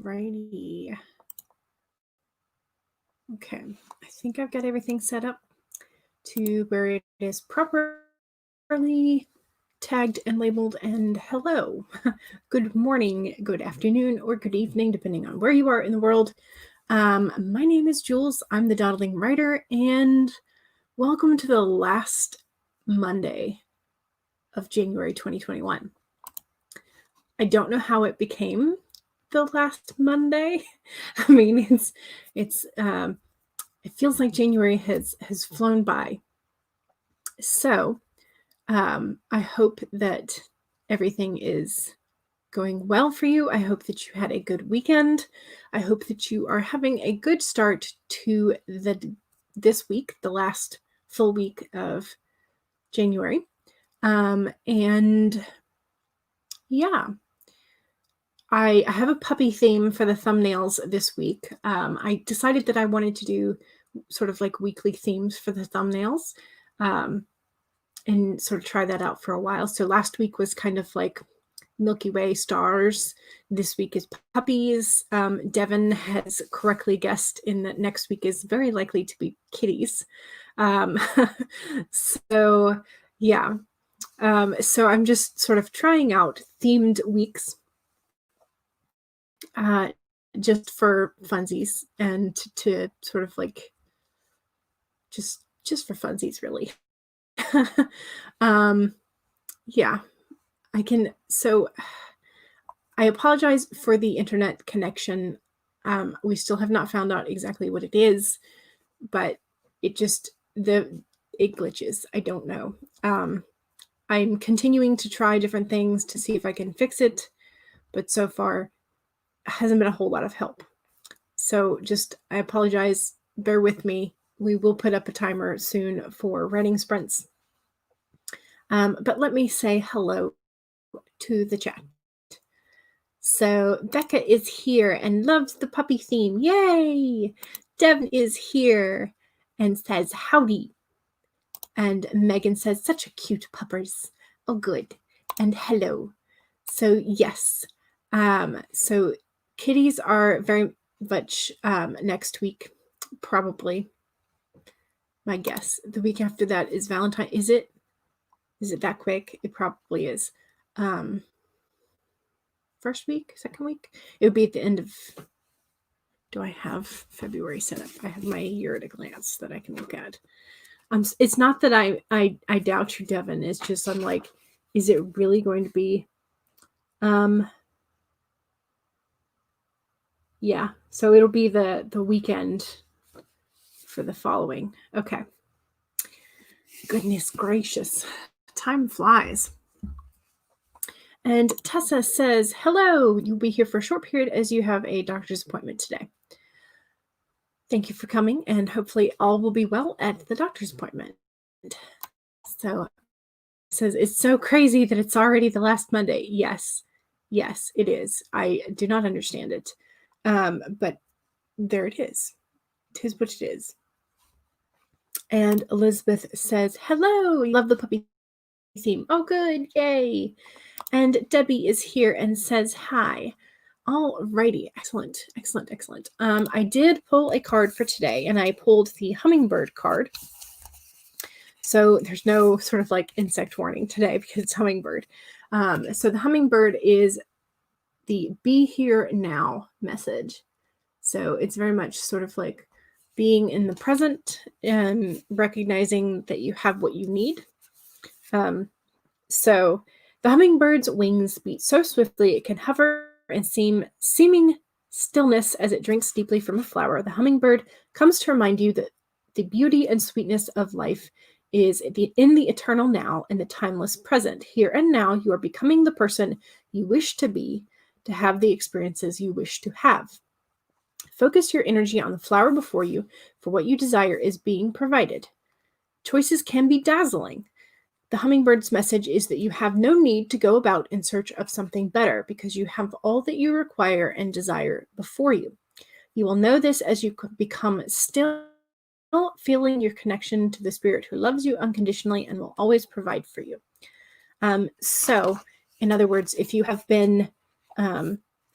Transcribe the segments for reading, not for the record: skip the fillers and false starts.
righty. Okay, I think I've got everything set up to where it is properly tagged and labeled. And hello, good morning, good afternoon, or good evening, depending on where you are in the world. My name is Jules. I'm the Dawdling writer, and welcome to the last Monday of January 2021. I don't know how it became the last Monday. I mean, it feels like January has flown by. So I hope that everything is going well for you. I hope that you had a good weekend. I hope that you are having a good start to this week, the last full week of January. And yeah, I have a puppy theme for the thumbnails this week. I decided that I wanted to do sort of like weekly themes for the thumbnails and sort of try that out for a while. So last week was kind of like Milky Way stars. This week is puppies. Devin has correctly guessed in that next week is very likely to be kitties. So yeah. So I'm just sort of trying out themed weeks just for funsies and to sort of like just for funsies, really. Yeah, so I apologize for the internet connection. We still have not found out exactly what it is, but it glitches. I don't know. I'm continuing to try different things to see if I can fix it, but so far hasn't been a whole lot of help. So I apologize. Bear with me. We will put up a timer soon for writing sprints. But let me say hello to the chat. So Becca is here and loves the puppy theme. Yay! Devin is here and says howdy. And Megan says such a cute puppers. Oh, good. And hello. So yes. So kitties are very much next week, probably. My guess. The week after that is Valentine. Is it that quick? It probably is. First week, second week? It would be at the end of. Do I have February set up? I have my year at a glance that I can look at. It's not that I doubt you, Devin. It's just I'm like, is it really going to be? Yeah. So it'll be the weekend for the following. Okay. Goodness gracious. Time flies. And Tessa says, hello, you'll be here for a short period as you have a doctor's appointment today. Thank you for coming, and hopefully all will be well at the doctor's appointment. So it says, it's so crazy that it's already the last Monday. Yes, it is. I do not understand it. But there it is. It is what it is. And Elizabeth says, hello, love the puppy theme. Oh, good. Yay. And Debbie is here and says hi. All righty. Excellent. I did pull a card for today, and I pulled the hummingbird card. So there's no sort of like insect warning today because it's hummingbird. So the hummingbird is the be here now message. So it's very much sort of like being in the present and recognizing that you have what you need. So the hummingbird's wings beat so swiftly it can hover and seeming stillness as it drinks deeply from a flower. The hummingbird comes to remind you that the beauty and sweetness of life is in the eternal now and the timeless present. Here and now, you are becoming the person you wish to be, to have the experiences you wish to have. Focus your energy on the flower before you, for what you desire is being provided. Choices can be dazzling. The hummingbird's message is that you have no need to go about in search of something better because you have all that you require and desire before you. You will know this as you become still, feeling your connection to the spirit who loves you unconditionally and will always provide for you. So, in other words, if you have been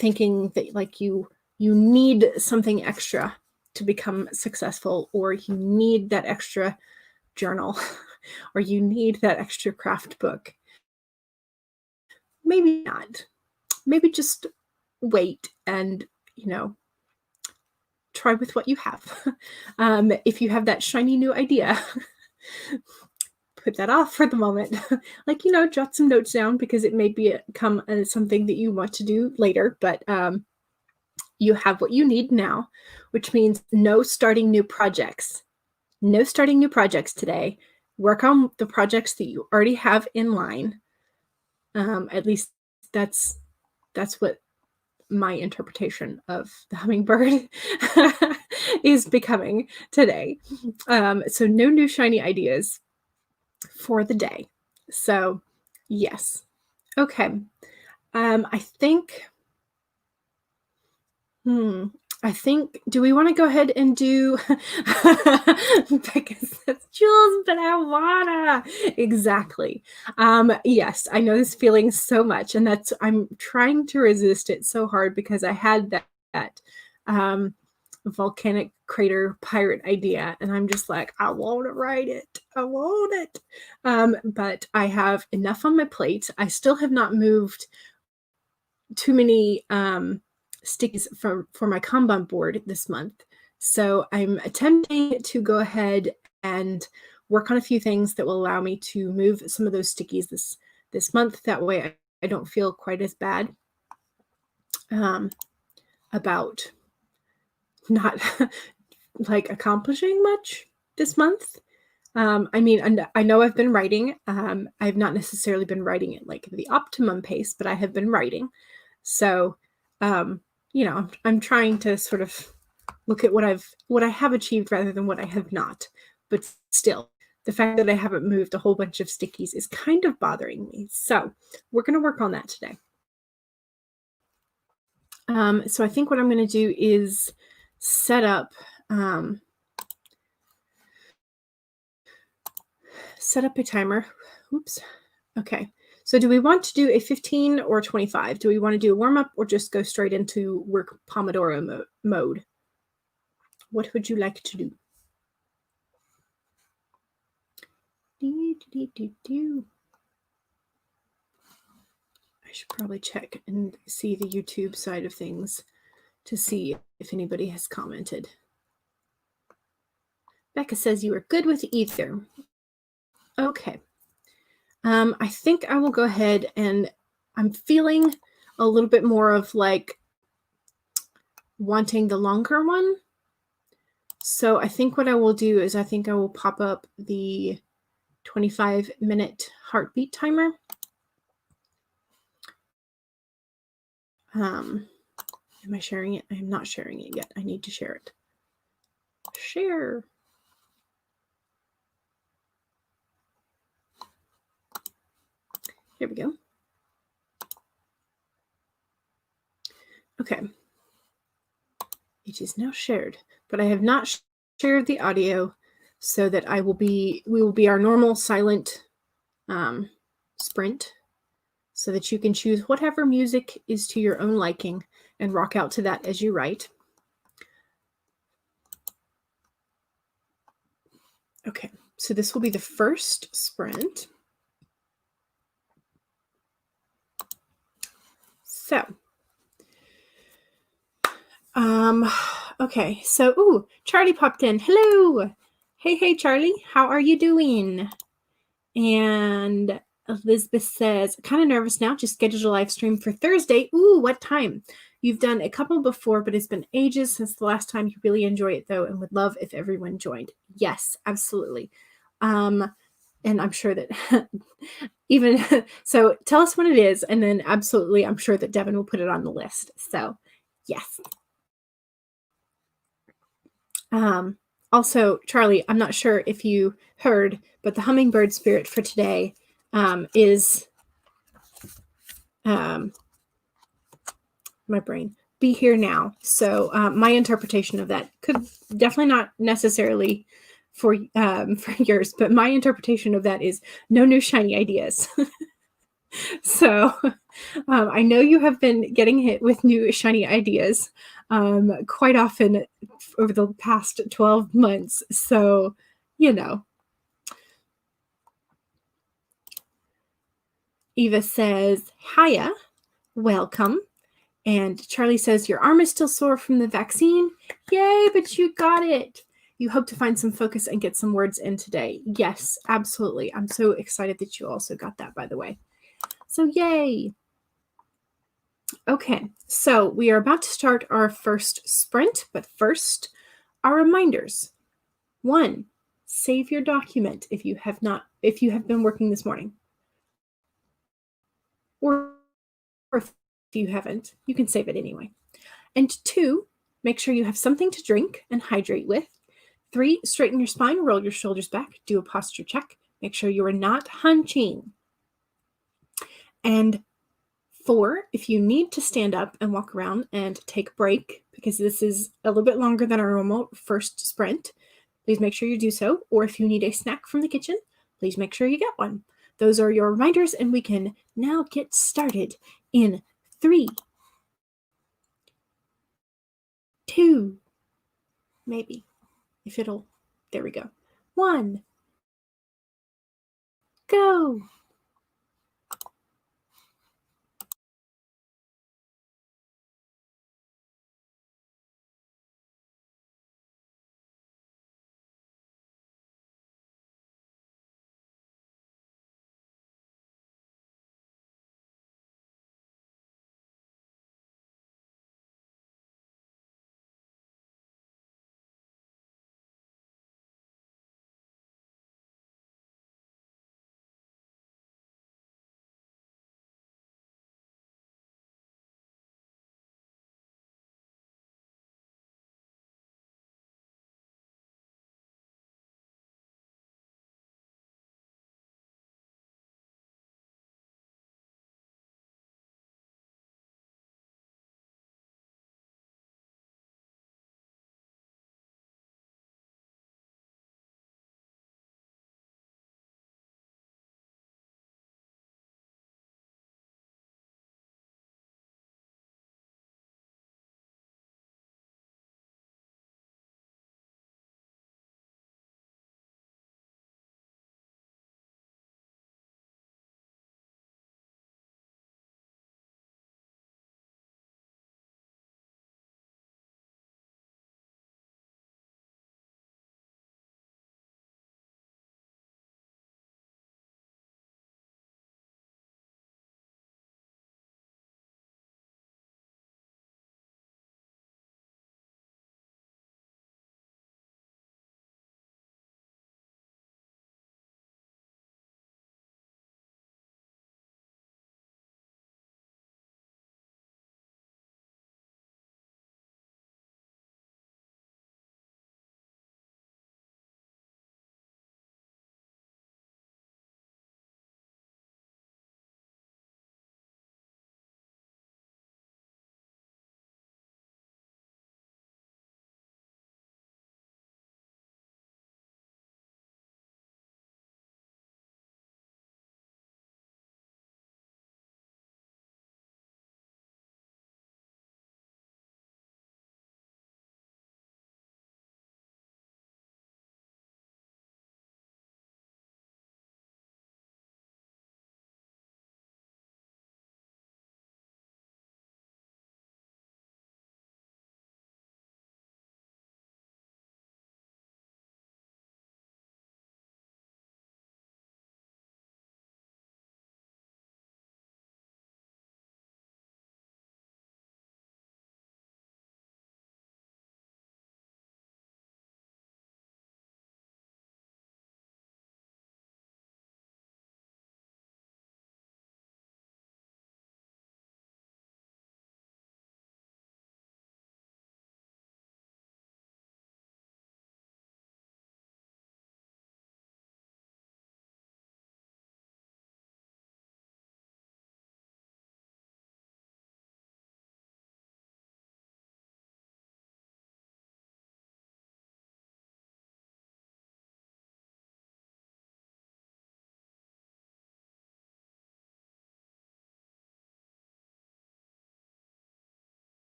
thinking that like you need something extra to become successful, or you need that extra journal, or you need that extra craft book. Maybe not. Maybe just wait and, try with what you have. If you have that shiny new idea, put that off for the moment. Like, jot some notes down, because it may become something that you want to do later, but you have what you need now, which means no starting new projects. No starting new projects today. Work on the projects that you already have in line. At least that's what my interpretation of the hummingbird is becoming today. So no new shiny ideas for the day. So yes. Okay. I think, do we want to go ahead and do Becca says, Jules, but I wanna. Exactly. Yes, I know this feeling so much, and I'm trying to resist it so hard, because I had that volcanic crater pirate idea, and I'm just like, I want to write it. I want it. But I have enough on my plate. I still have not moved too many stickies for my Kanban board this month. So I'm attempting to go ahead and work on a few things that will allow me to move some of those stickies this month. That way I don't feel quite as bad about not like accomplishing much this month. I mean, I know I've been writing. I've not necessarily been writing at like the optimum pace, but I have been writing. So, I'm trying to sort of look at what I have achieved rather than what I have not. But still, the fact that I haven't moved a whole bunch of stickies is kind of bothering me. So we're going to work on that today. So I think what I'm going to do is set up a timer. Oops. Okay. So do we want to do a 15 or 25? Do we want to do a warm-up or just go straight into work Pomodoro mode? What would you like to do? I should probably check and see the YouTube side of things to see if anybody has commented. Becca says you are good with either. Okay. I think I will go ahead, and I'm feeling a little bit more of like wanting the longer one. So I think what I will do is I think I will pop up the 25-minute heartbeat timer. Am I sharing it? I am not sharing it yet. I need to share it. Share. Here we go. Okay. It is now shared, but I have not shared the audio, so that we will be our normal silent sprint, so that you can choose whatever music is to your own liking and rock out to that as you write. Okay, so this will be the first sprint. So, okay, so, Charlie popped in. Hello. Hey, Charlie, how are you doing? And Elizabeth says, kind of nervous now, just scheduled a live stream for Thursday. What time? You've done a couple before, but it's been ages since the last time. You really enjoy it though, and would love if everyone joined. Yes, absolutely. And I'm sure that even so, tell us when it is, and then absolutely, I'm sure that Devin will put it on the list. So, yes. Also, Charlie, I'm not sure if you heard, but the hummingbird spirit for today is my brain. Be here now. So my interpretation of that could definitely not necessarily for yours, but my interpretation of that is no new shiny ideas. So I know you have been getting hit with new shiny ideas quite often over the past 12 months. So, you know, Eva says, hiya, welcome. And Charlie says, your arm is still sore from the vaccine. Yay, but you got it. You hope to find some focus and get some words in today. Yes, absolutely. I'm so excited that you also got that, by the way. So yay. Okay, so we are about to start our first sprint, but first, our reminders. 1, save your document if you have been working this morning. Or if you haven't, you can save it anyway. And 2, make sure you have something to drink and hydrate with. 3, straighten your spine, roll your shoulders back, do a posture check. Make sure you are not hunching. And 4, if you need to stand up and walk around and take a break, because this is a little bit longer than our normal first sprint, please make sure you do so. Or if you need a snack from the kitchen, please make sure you get one. Those are your reminders, and we can now get started in 3, 2, maybe, there we go. 1, go.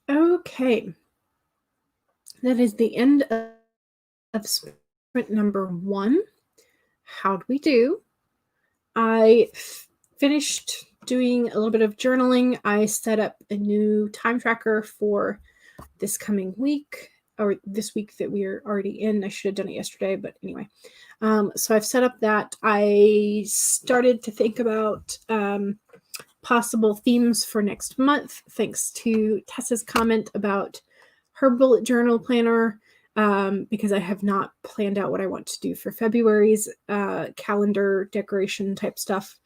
Okay. That is the end of sprint number 1. How'd we do? I finished doing a little bit of journaling. I set up a new time tracker for this coming week, or this week that we are already in. I should have done it yesterday, but anyway. So I've set up that. I started to think about possible themes for next month, thanks to Tessa's comment about her bullet journal planner, because I have not planned out what I want to do for February's calendar decoration type stuff.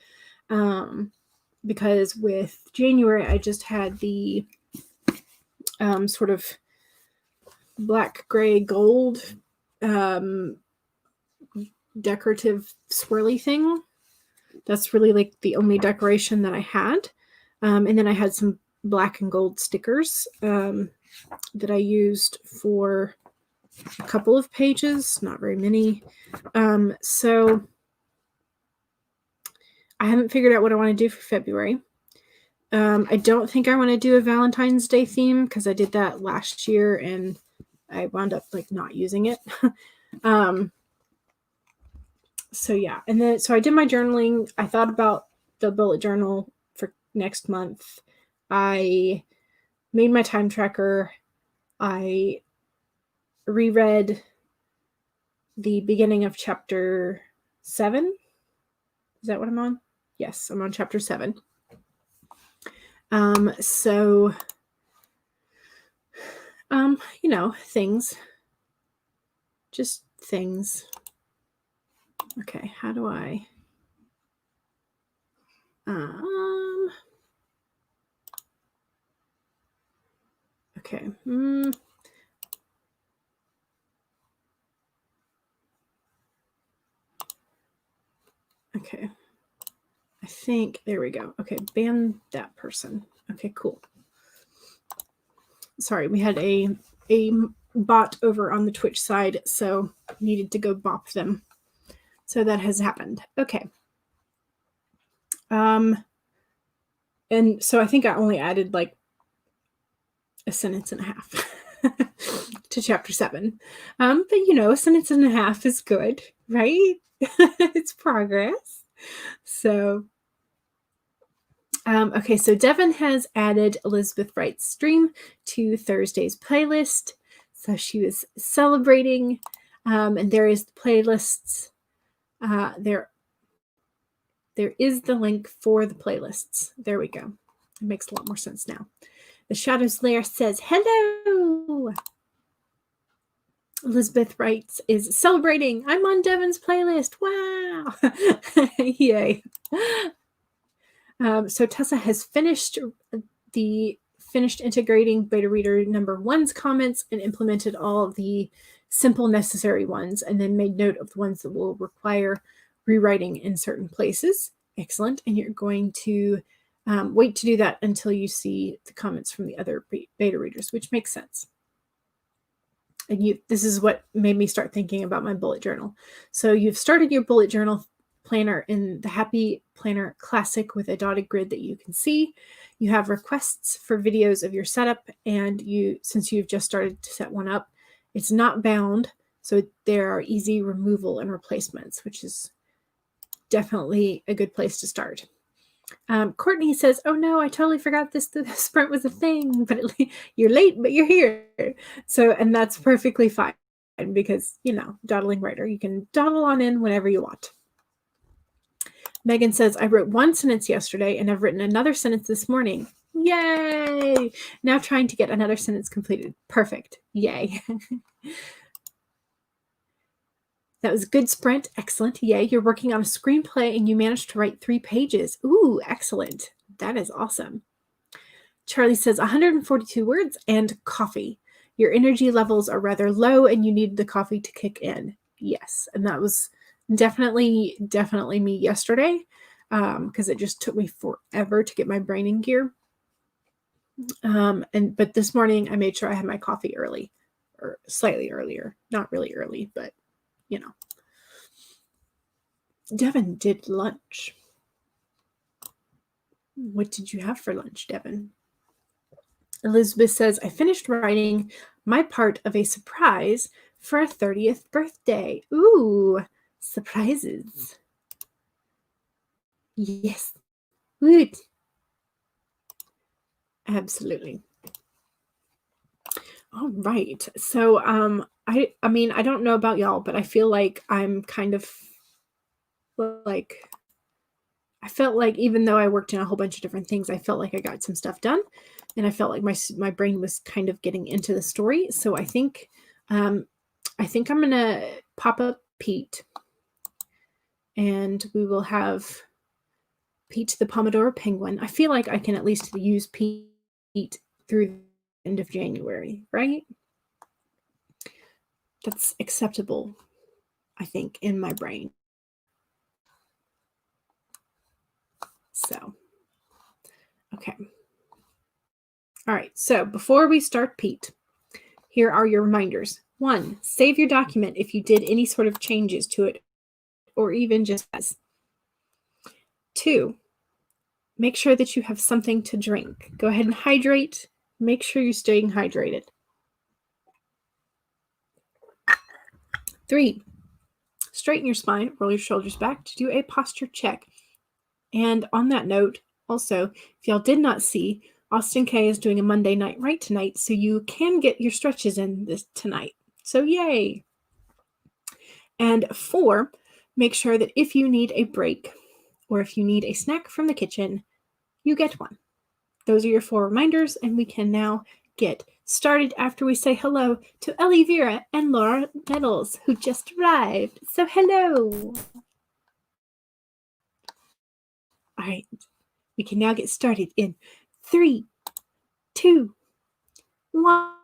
Because with January, I just had the sort of black, gray, gold decorative swirly thing. That's really like the only decoration that I had. And then I had some black and gold stickers that I used for a couple of pages, not very many. So I haven't figured out what I want to do for February. I don't think I want to do a Valentine's Day theme because I did that last year and I wound up like not using it. So yeah, and then so I did my journaling. I thought about the bullet journal for next month. I made my time tracker. I reread the beginning of chapter 7. Is that what I'm on? Yes, I'm on chapter 7. So things. Just things. Okay, how do I okay. Okay. I think there we go. Okay, ban that person. Okay, cool. Sorry, we had a bot over on the Twitch side, so needed to go bop them. So that has happened. Okay. And so I think I only added like a sentence and a half to chapter 7. But a sentence and a half is good, right? It's progress. So okay, so Devin has added Elizabeth Wright's stream to Thursday's playlist. So she was celebrating, and there is the playlists. There is the link for the playlists. There we go. It makes a lot more sense now. The Shadows Lair says, hello! Elizabeth Wright is celebrating. I'm on Devin's playlist. Wow! Yay. So Tessa has finished integrating beta reader number 1's comments and implemented all of the simple necessary ones, and then made note of the ones that will require rewriting in certain places. Excellent. And you're going to wait to do that until you see the comments from the other beta readers, which makes sense. And this is what made me start thinking about my bullet journal. So you've started your bullet journal planner in the Happy Planner Classic with a dotted grid that you can see. You have requests for videos of your setup, and since you've just started to set one up, it's not bound, so there are easy removal and replacements, which is definitely a good place to start. Courtney says, oh no, I totally forgot the sprint was a thing, but you're late, but you're here. So, and that's perfectly fine because, dawdling writer, you can dawdle on in whenever you want. Megan says, I wrote 1 sentence yesterday and I've written another sentence this morning. Yay! Now trying to get another sentence completed. Perfect. Yay. That was a good sprint. Excellent. Yay. You're working on a screenplay and you managed to write 3 pages. Ooh, excellent. That is awesome. Charlie says 142 words and coffee. Your energy levels are rather low and you need the coffee to kick in. Yes. And that was definitely me yesterday, because it just took me forever to get my brain in gear. But this morning I made sure I had my coffee early, or slightly earlier. Not really early, but Devin did lunch. What did you have for lunch, Devin? Elizabeth says, I finished writing my part of a surprise for a 30th birthday. Ooh, surprises. Yes. Good. Absolutely. All right. So I mean, I don't know about y'all, but I feel like I'm kind of like I felt like even though I worked in a whole bunch of different things, I felt like I got some stuff done, and I felt like my brain was kind of getting into the story. So I'm gonna pop up Pete, and we will have Pete the Pomodoro Penguin. I feel like I can at least use Pete through the end of January, right? That's acceptable, I think, in my brain. So, okay. All right. So before we start Pete, here are your reminders. 1, save your document if you did any sort of changes to it, or even just as. 2, make sure that you have something to drink. Go ahead and hydrate. Make sure you're staying hydrated. 3, straighten your spine, roll your shoulders back to do a posture check. And on that note, also, if y'all did not see, Austin K is doing a Monday night write tonight, so you can get your stretches in this tonight. So yay! And 4, make sure that if you need a break or if you need a snack from the kitchen, you get one. Those are your 4 reminders, and we can now get started after we say hello to Ellie Vera and Laura Nettles, who just arrived. So hello! All right, we can now get started in 3, 2, 1.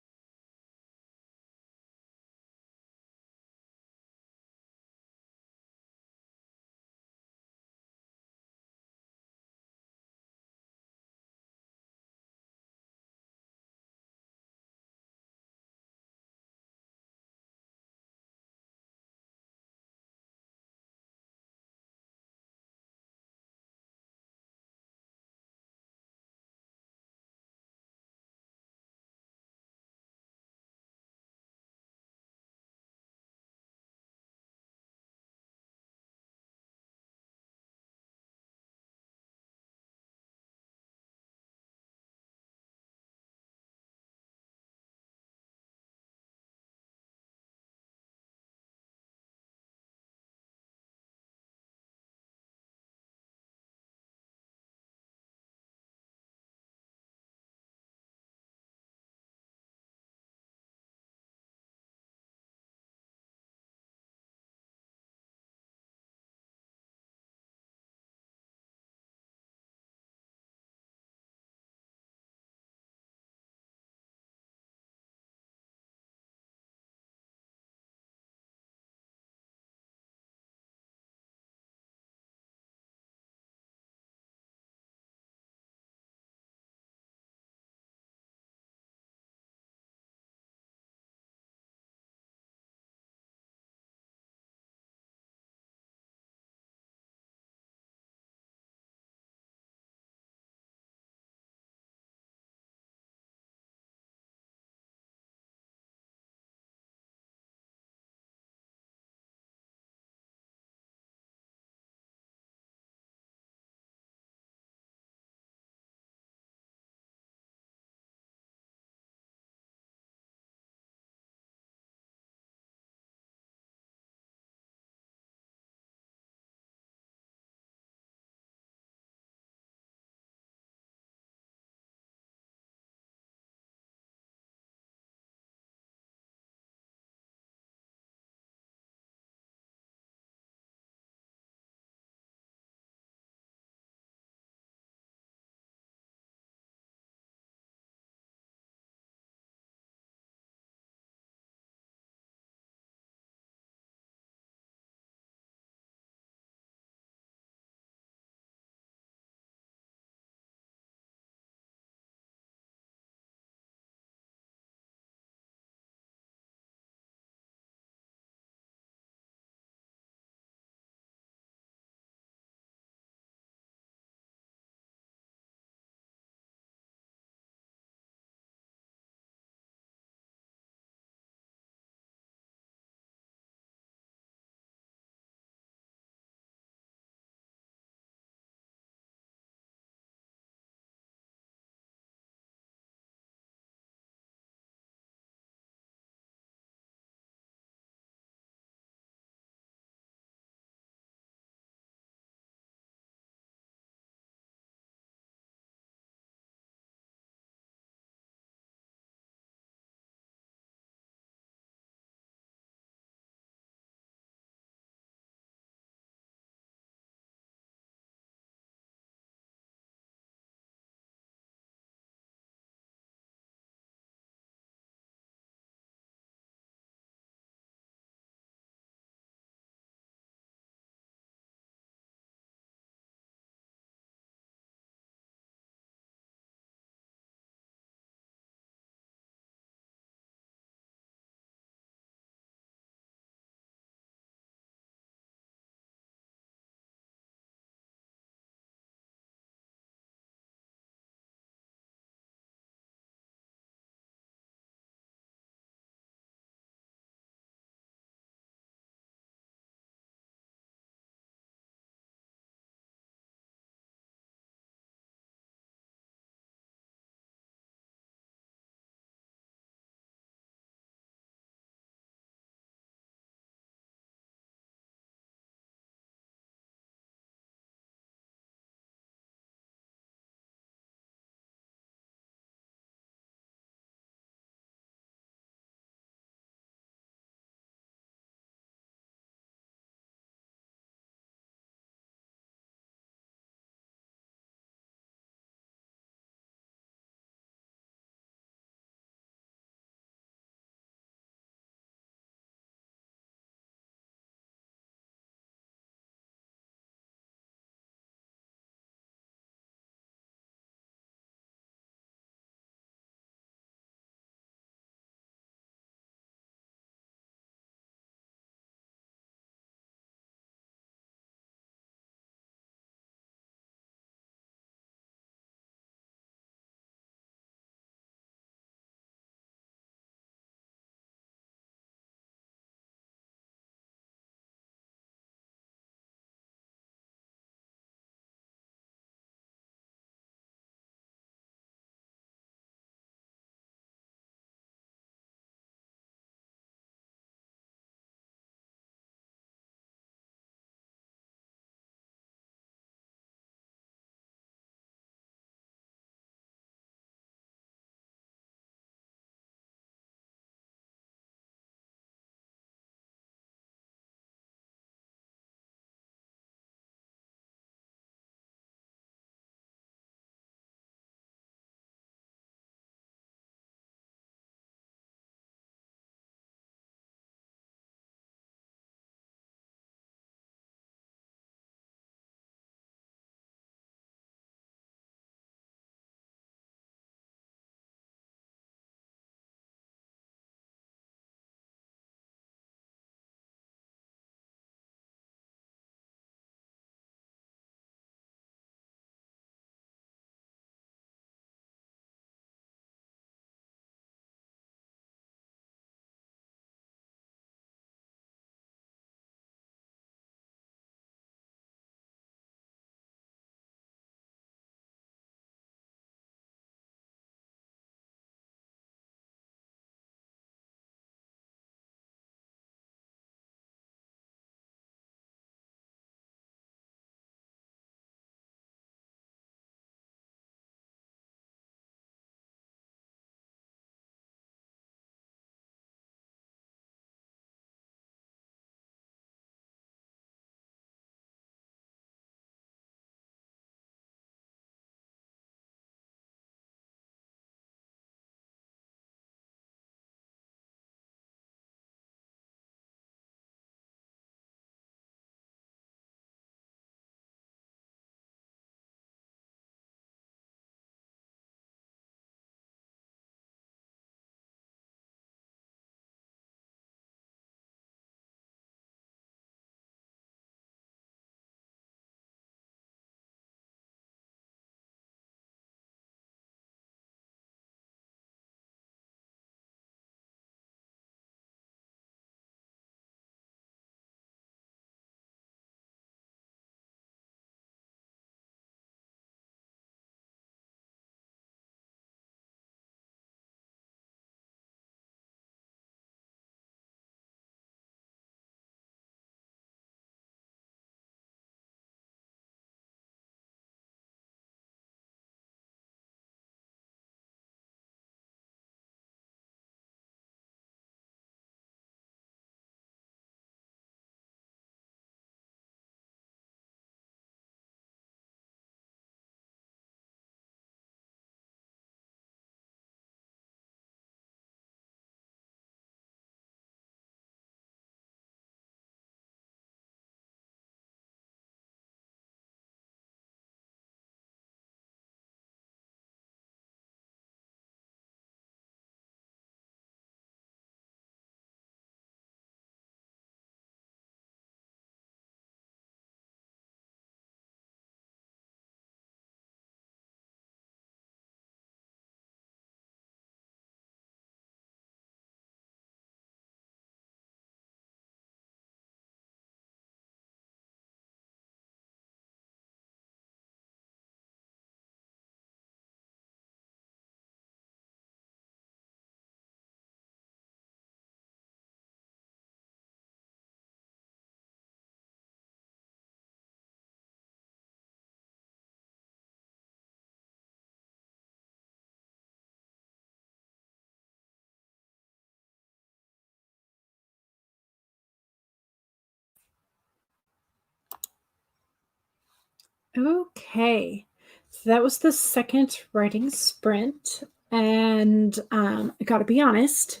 Okay, so that was the second writing sprint, and I gotta be honest,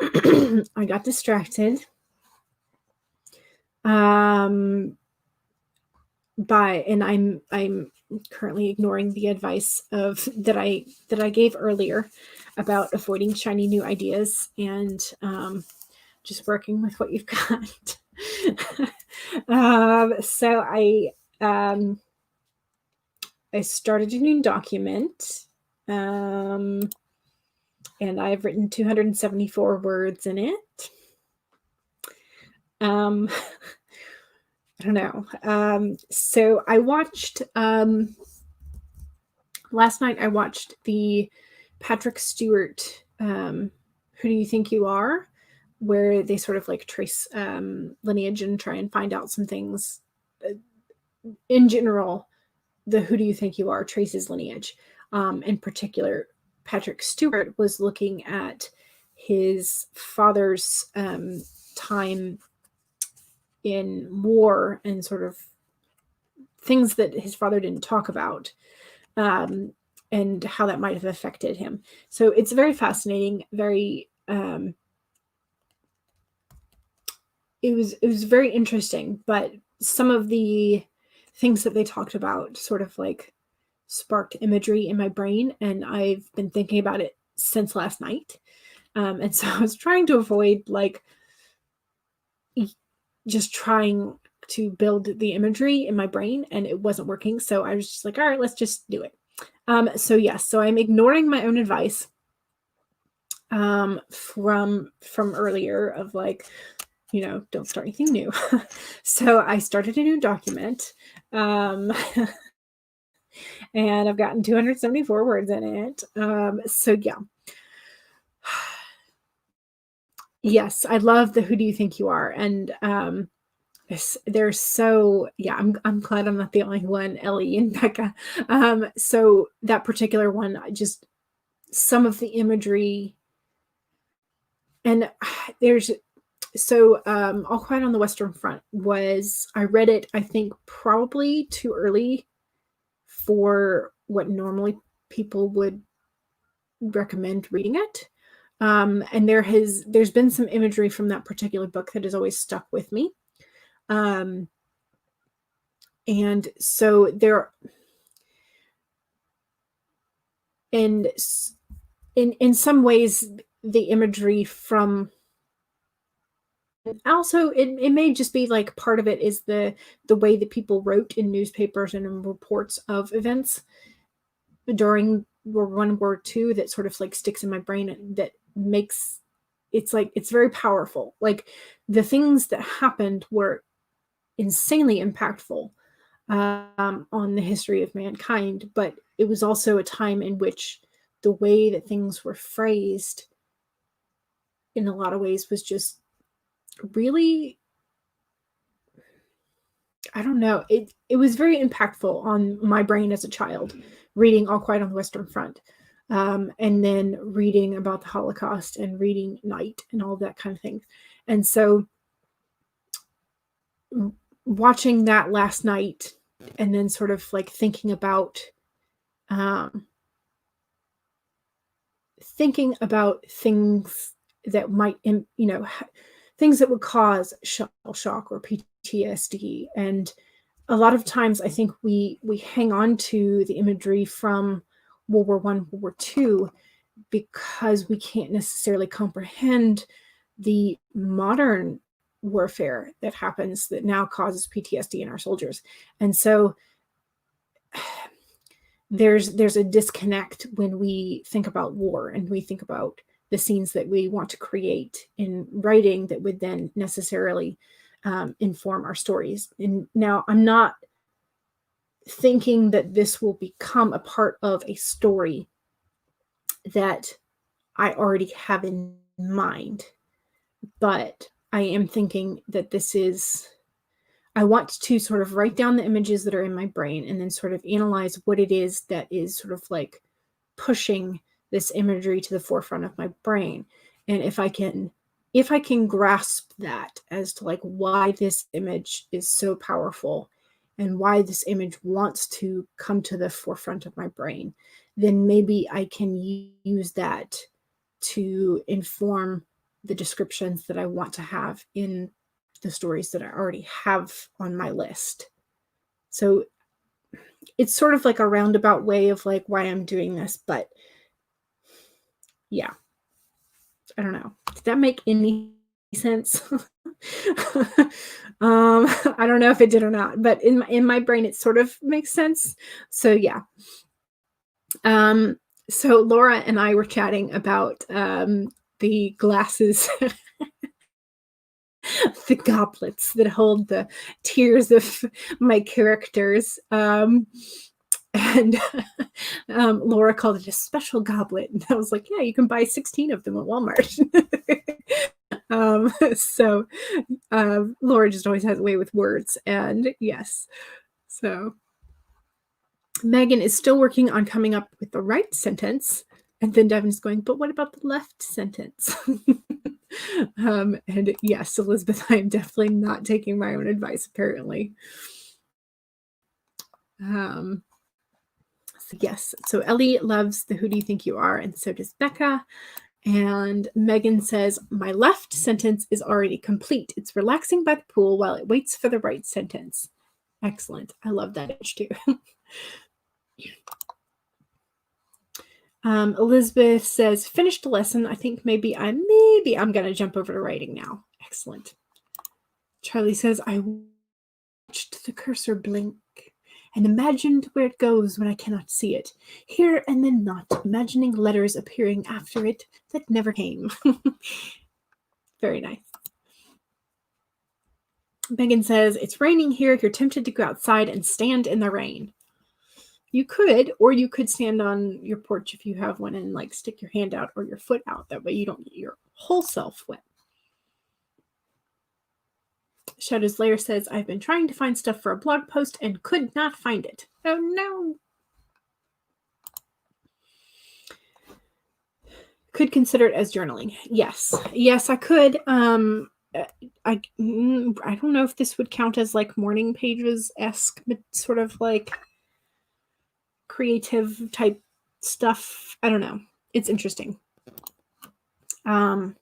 I got distracted and I'm currently ignoring the advice of that I gave earlier about avoiding shiny new ideas and just working with what you've got. So I started a new document, and I've written 274 words in it. I don't know. So I watched last night. I watched the Patrick Stewart "Who Do You Think You Are," where they sort of like trace lineage and try and find out some things. In general, the "Who Do You Think You Are" traces lineage. In particular, Patrick Stewart was looking at his father's time in war and sort of things that his father didn't talk about, and how that might have affected him. So it's very fascinating, very it was very interesting, but some of the things that they talked about sort of like sparked imagery in my brain, and I've been thinking about it since last night. And so I was trying to avoid like just trying to build the imagery in my brain, and it wasn't working. So I was just like, all right, let's just do it. So yes, so I'm ignoring my own advice from earlier of like, don't start anything new. So I started a new document, and I've gotten 274 words in it. So yeah. Yes, I love the "Who Do You Think You Are?" And they're so, yeah, I'm glad I'm not the only one, Ellie and Becca. So that particular one, just some of the imagery, and there's All Quiet on the Western Front I read it, I think probably too early for what normally people would recommend reading it. And there's been some imagery from that particular book that has always stuck with me. And so there, and in some ways, the imagery from, also it may just be like part of it is the way that people wrote in newspapers and in reports of events during World War I, World War II, that sort of like sticks in my brain, and that makes it's very powerful. Like the things that happened were insanely impactful on the history of mankind, but it was also a time in which the way that things were phrased in a lot of ways was just really, I don't know, it was very impactful on my brain as a child, reading All Quiet on the Western Front, and then reading about the Holocaust and reading Night and all that kind of thing. And so watching that last night, and then sort of like thinking about things that might, things that would cause shell shock or PTSD. And a lot of times I think we hang on to the imagery from World War I, World War II, because we can't necessarily comprehend the modern warfare that happens that now causes PTSD in our soldiers. And so there's a disconnect when we think about war and we think about the scenes that we want to create in writing that would then necessarily inform our stories. And now I'm not thinking that this will become a part of a story that I already have in mind, but I am thinking that I want to sort of write down the images that are in my brain and then sort of analyze what it is that is sort of like pushing this imagery to the forefront of my brain. And if I can grasp that as to like why this image is so powerful, and why this image wants to come to the forefront of my brain, then maybe I can use that to inform the descriptions that I want to have in the stories that I already have on my list. So it's sort of like a roundabout way of like why I'm doing this, but yeah, I don't know. Did that make any sense? I don't know if it did or not, but in my brain, it sort of makes sense. So yeah. So Laura and I were chatting about the glasses, the goblets that hold the tears of my characters. And Laura called it a special goblet. And I was like, yeah, you can buy 16 of them at Walmart. So Laura just always has a way with words. And yes, so Megan is still working on coming up with the right sentence. And then Devin's going, but what about the left sentence? And yes, Elizabeth, I am definitely not taking my own advice, apparently. So yes, so Ellie loves the Who Do You Think You Are? And so does Becca. And Megan says, my left sentence is already complete. It's relaxing by the pool while it waits for the right sentence. Excellent. I love that image too. Elizabeth says, finished the lesson. I think maybe I'm going to jump over to writing now. Excellent. Charlie says, I watched the cursor blink and imagined where it goes when I cannot see it. Here and then not, imagining letters appearing after it that never came. Very nice. Megan says, it's raining here. If you're tempted to go outside and stand in the rain, you could, or you could stand on your porch if you have one and like stick your hand out or your foot out. That way you don't get your whole self wet. Shadow's Lair says, I've been trying to find stuff for a blog post and could not find it. Oh no. Could consider it as journaling. Yes. Yes, I could. I don't know if this would count as like morning pages-esque, but sort of like creative type stuff. I don't know. It's interesting. Yeah,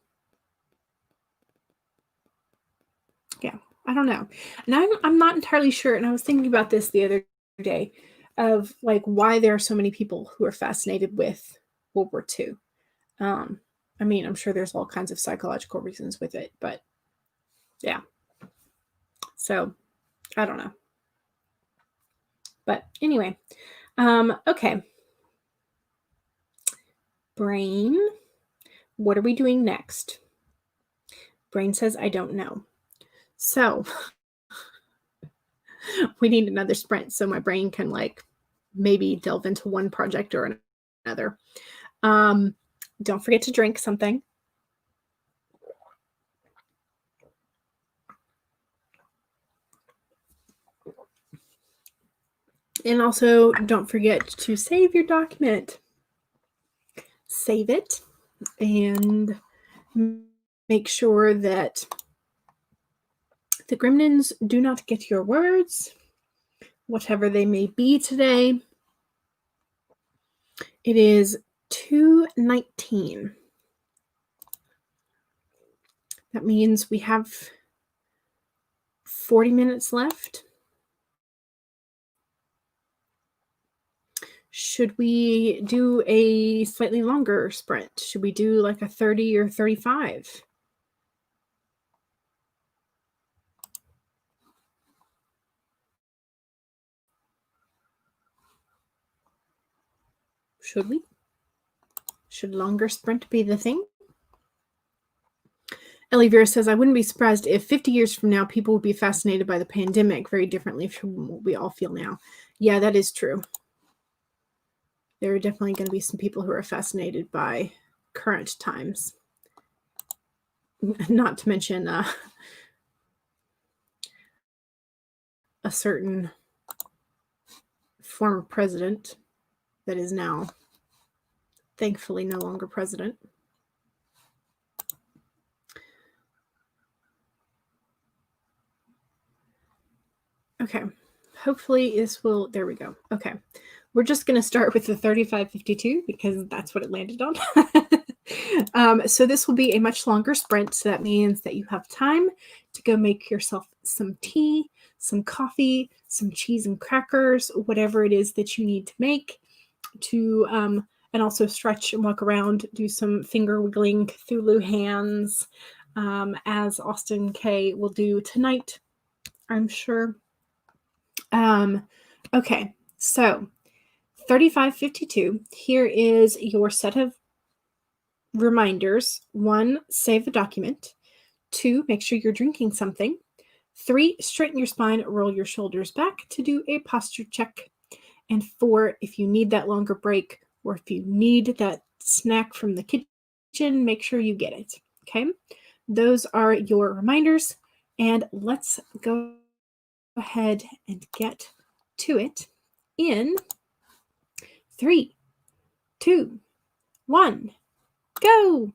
I don't know. And I'm not entirely sure. And I was thinking about this the other day of like why there are so many people who are fascinated with World War II. I mean, I'm sure there's all kinds of psychological reasons with it, but yeah. So I don't know. But anyway, okay. Brain, what are we doing next? Brain says, I don't know. So we need another sprint so my brain can like maybe delve into one project or another. Don't forget to drink something. And also don't forget to save your document. Save it and make sure that the gremlins do not get your words, whatever they may be today. It is 2:19. That means we have 40 minutes left. Should we do a slightly longer sprint? Should we do like a 30 or 35? Should we? Should longer sprint be the thing? Ellie Vera says, I wouldn't be surprised if 50 years from now, people would be fascinated by the pandemic very differently from what we all feel now. Yeah, that is true. There are definitely going to be some people who are fascinated by current times. Not to mention a certain former president that is now thankfully no longer president. Okay, hopefully this will, there we go. Okay. We're just going to start with the 35.52 because that's what it landed on. So this will be a much longer sprint. So that means that you have time to go make yourself some tea, some coffee, some cheese and crackers, whatever it is that you need to make to, and also stretch and walk around, do some finger wiggling, Cthulhu hands, as Austin K will do tonight, I'm sure. Okay, so 35.52, here is your set of reminders. 1, save a document. 2, make sure you're drinking something. 3, straighten your spine, roll your shoulders back to do a posture check. And 4, if you need that longer break or if you need that snack from the kitchen, make sure you get it. Okay, those are your reminders. And let's go ahead and get to it in 3, 2, 1, go.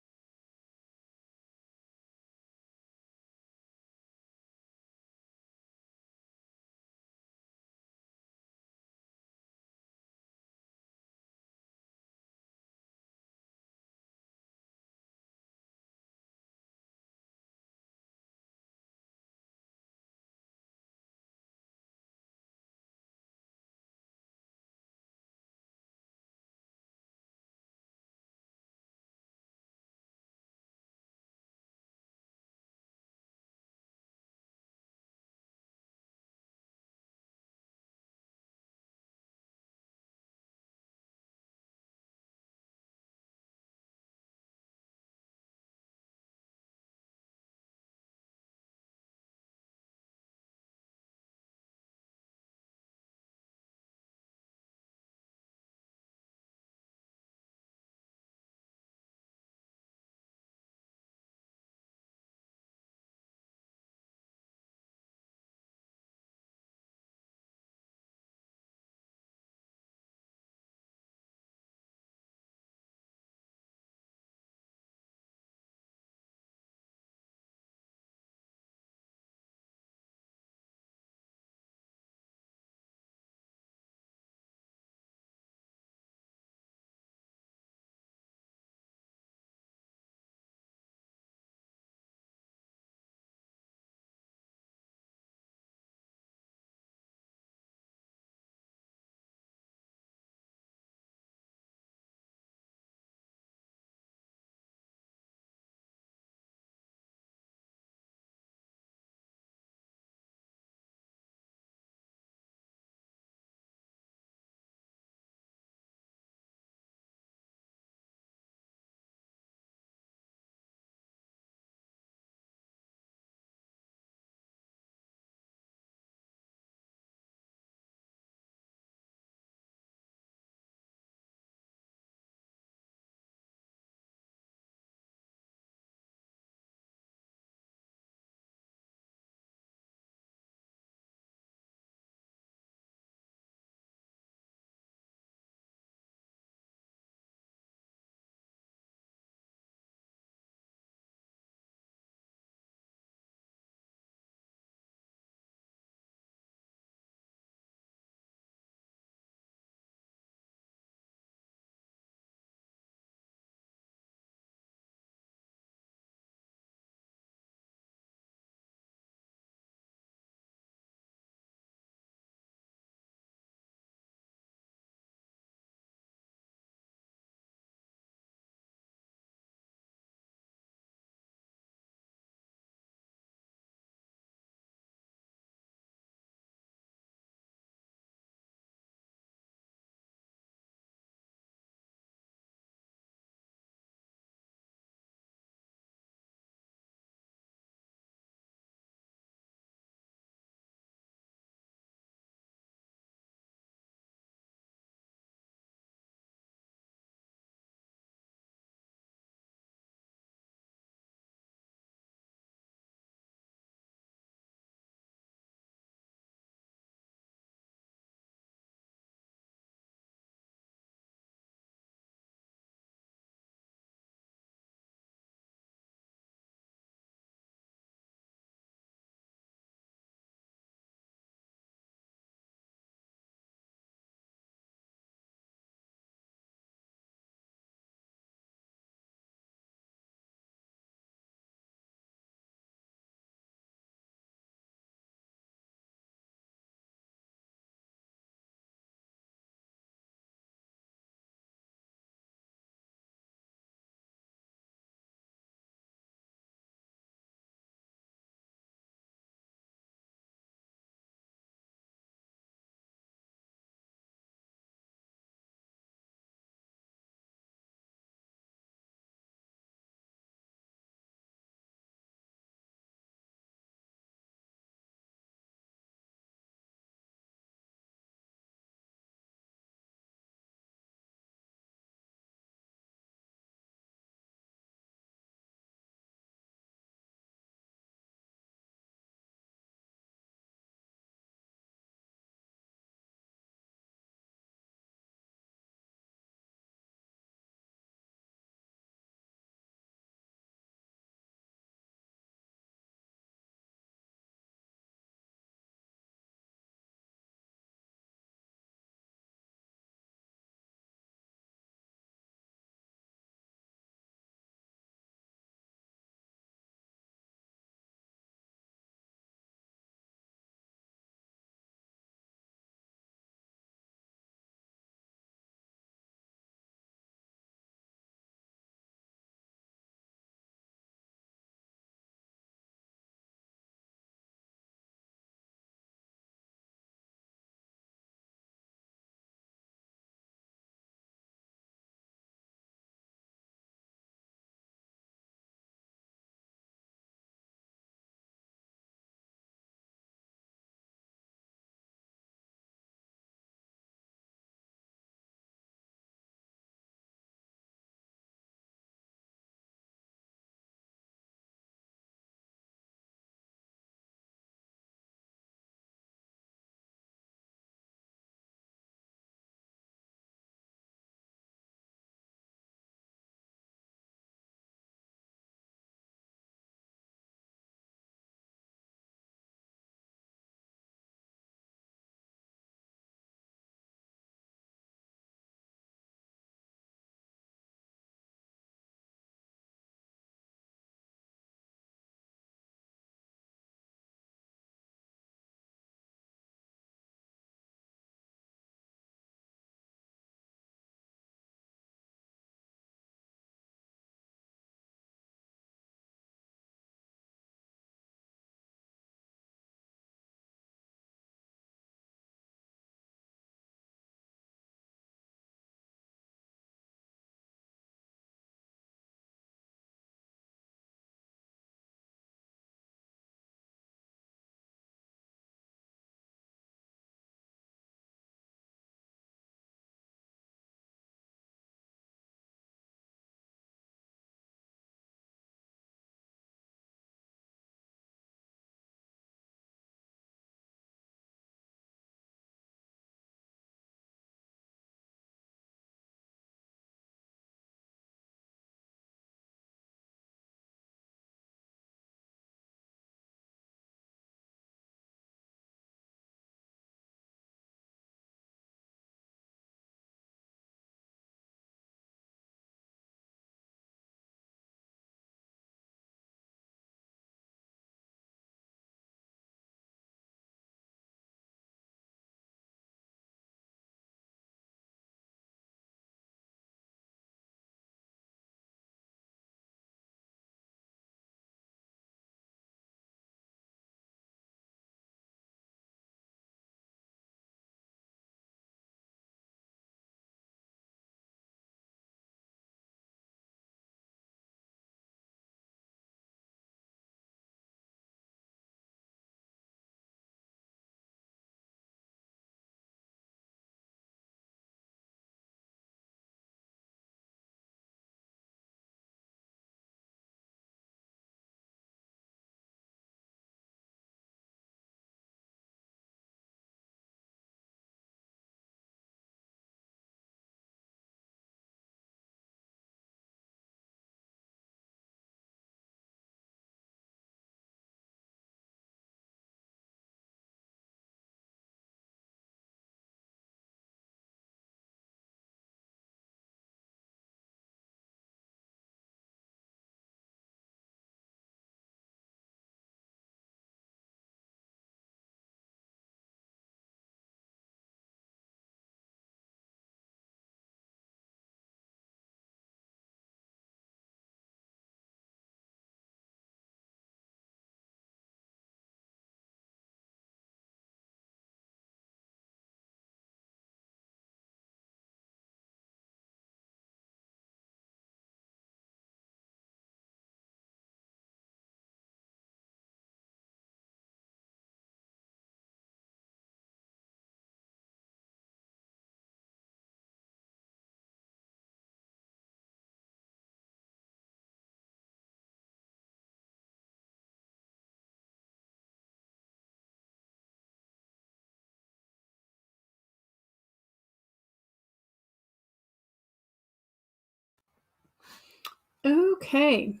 Okay.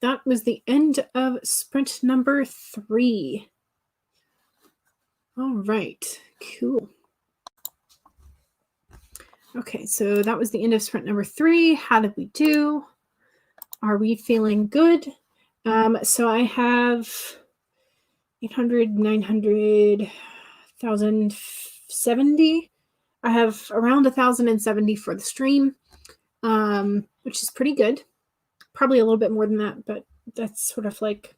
That was the end of sprint number 3. All right, cool. Okay, so that was the end of sprint number 3. How did we do? Are we feeling good? So I have 800, 900, 1,070. I have around 1,070 for the stream, which is pretty good. Probably a little bit more than that, but that's sort of like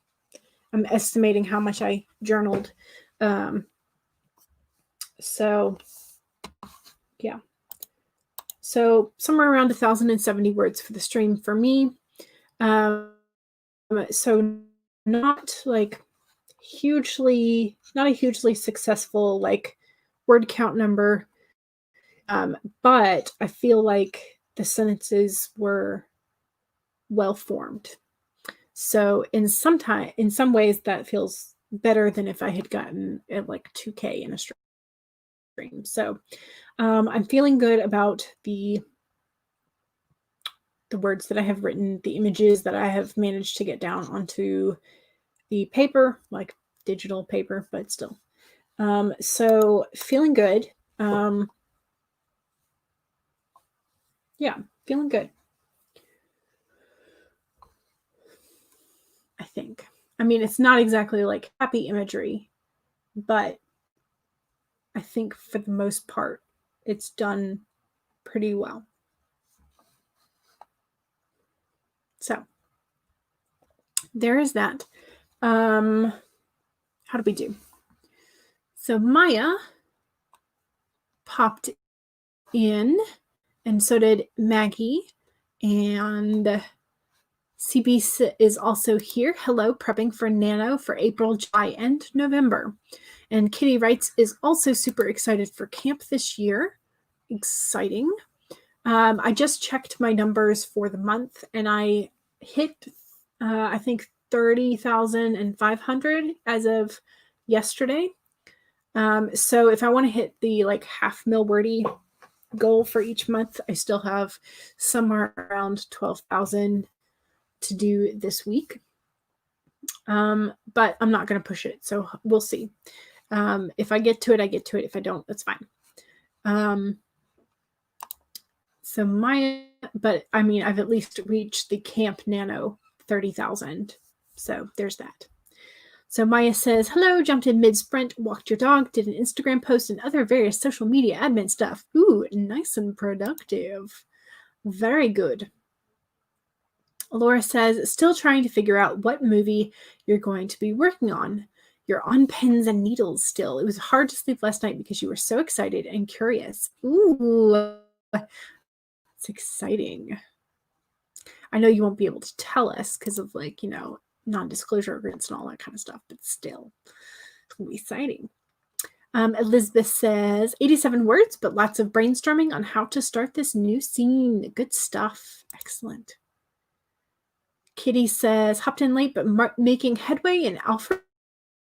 I'm estimating how much I journaled. So yeah. So somewhere around 1,070 words for the stream for me. So not like not a hugely successful like word count number. But I feel like the sentences were well formed. So in some ways that feels better than if I had gotten like 2K in a stream. So I'm feeling good about the words that I have written, the images that I have managed to get down onto the paper, like digital paper, but still. So feeling good. Yeah, feeling good. I think. I mean, it's not exactly like happy imagery, but I think for the most part, it's done pretty well. So there is that. How do we do? So Maya popped in, and so did Maggie, and CB is also here. Hello, prepping for Nano for April, July, and November. And Kitty writes is also super excited for camp this year. Exciting. I just checked my numbers for the month, and I hit, I think, 30,500 as of yesterday. So if I want to hit the like 500,000 wordy goal for each month, I still have somewhere around 12,000 to do this week. But I'm not going to push it, so we'll see. If I get to it, I get to it. If I don't, that's fine. So but I mean, I've at least reached the Camp Nano 30,000. So there's that. So Maya says, hello, jumped in mid-sprint, walked your dog, did an Instagram post, and other various social media admin stuff. Ooh, nice and productive. Very good. Laura says, still trying to figure out what movie you're going to be working on. You're on pins and needles still. It was hard to sleep last night because you were so excited and curious. Ooh, it's exciting. I know you won't be able to tell us because of like, non-disclosure agreements and all that kind of stuff, but still, it's going to be exciting. Elizabeth says, 87 words, but lots of brainstorming on how to start this new scene. Good stuff. Excellent. Kitty says, hopped in late, but making headway in alpha